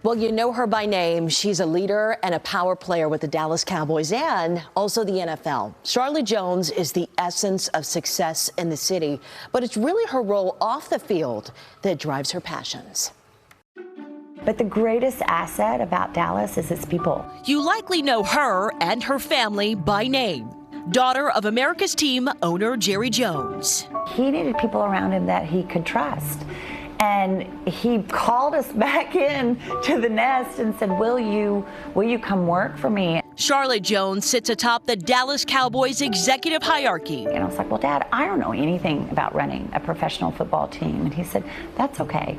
Well, you know her by name. She's a leader and a power player with the Dallas Cowboys and also the NFL. Charlotte Jones is the essence of success in the city, but it's really her role off the field that drives her passions. But the greatest asset about Dallas is its people. You likely know her and her family by name. Daughter of America's team owner Jerry Jones. He needed people around him that he could trust. And he called us back in to the nest and said, will you come work for me? Charlotte Jones sits atop the Dallas Cowboys executive hierarchy. And I was like, well, Dad, I don't know anything about running a professional football team. And he said, that's okay.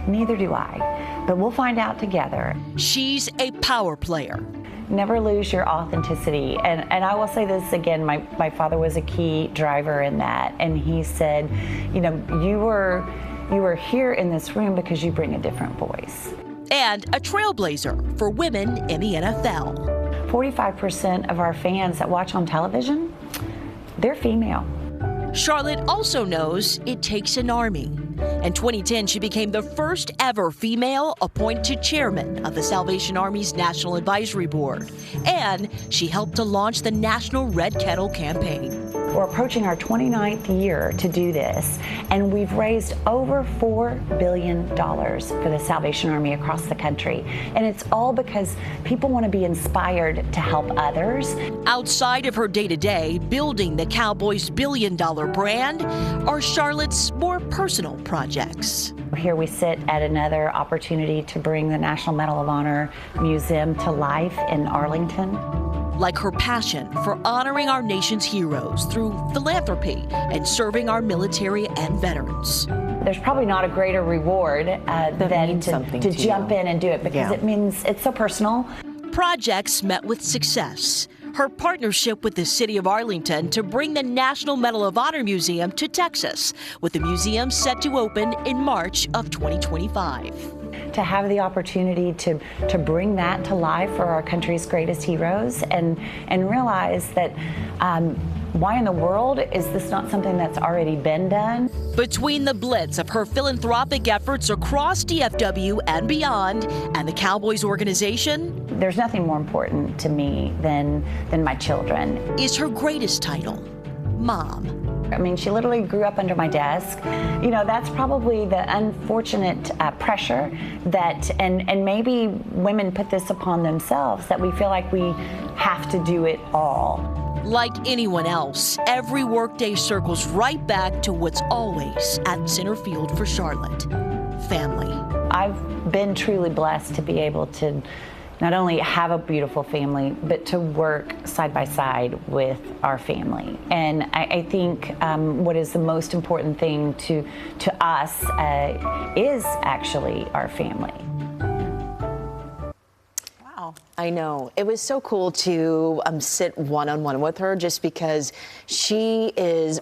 Neither do I. But we'll find out together. She's a power player. Never lose your authenticity. And I will say this again, my father was a key driver in that. And he said, you know, you were here in this room because you bring a different voice. And a trailblazer for women in the NFL. 45% of our fans that watch on television, they're female. Charlotte also knows it takes an army. In 2010, she became the first ever female appointed chairman of the Salvation Army's National Advisory Board. And she helped to launch the National Red Kettle campaign. We're approaching our 29th year to do this, and we've raised over $4 billion for the Salvation Army across the country. And it's all because people want to be inspired to help others. Outside of her day-to-day, building the Cowboys' billion-dollar brand are Charlotte's more personal projects. Here we sit at another opportunity to bring the National Medal of Honor Museum to life in Arlington. Like her passion for honoring our nation's heroes through philanthropy and serving our military and veterans. There's probably not a greater reward than to jump in and do it, because it means it's so personal. Projects met with success. Her partnership with the city of Arlington to bring the National Medal of Honor Museum to Texas, with the museum set to open in March of 2025. To have the opportunity to bring that to life for our country's greatest heroes, and realize that why in the world is this not something that's already been done? Between the blitz of her philanthropic efforts across DFW and beyond, and the Cowboys organization, there's nothing more important to me than my children. Is her greatest title, Mom. I mean, she literally grew up under my desk. You know, that's probably the unfortunate pressure that, and maybe women put this upon themselves, that we feel like we have to do it all. Like anyone else, every workday circles right back to what's always at center field for Charlotte: family. I've been truly blessed to be able to not only have a beautiful family, but to work side by side with our family. And I think what is the most important thing to us is actually our family. Wow. I know. It was so cool to sit one-on-one with her, just because she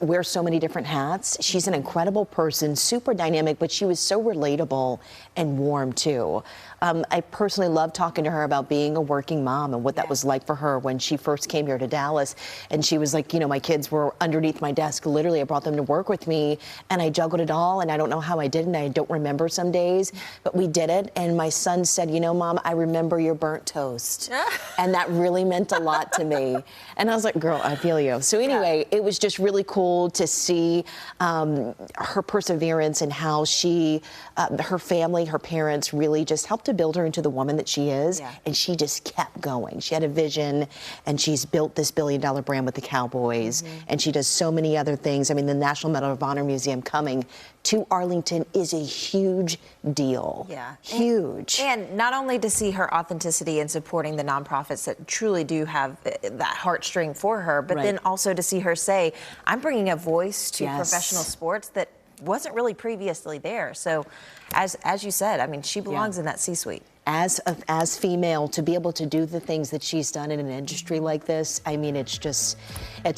wears so many different hats. She's an incredible person, super dynamic, but she was so relatable and warm too. I personally love talking to her about being a working mom and what that was like for her when she first came here to Dallas. And she was like, you know, my kids were underneath my desk. Literally, I brought them to work with me and I juggled it all. And I don't know how I did it, and I don't remember some days, but we did it. And my son said, you know, Mom, I remember your burnt toast. And that really meant a lot to me. And I was like, girl, I feel you. So anyway, it was just really cool to see her perseverance and how she, her family, her parents really just helped to build her into the woman that she is. And she just kept going. She had a vision, and she's built this billion-dollar brand with the Cowboys. And she does so many other things. I mean, the National Medal of Honor Museum coming to Arlington is a huge deal. Huge. And not only to see her authenticity in supporting the nonprofits that truly do have that heartstring for her, but then also to see her say, I'm bringing a voice to professional sports that wasn't really previously there. So as you said, I mean, she belongs in that C-suite. As female, to be able to do the things that she's done in an industry like this, I mean, it's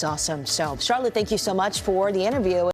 awesome. So, Charlotte, thank you so much for the interview.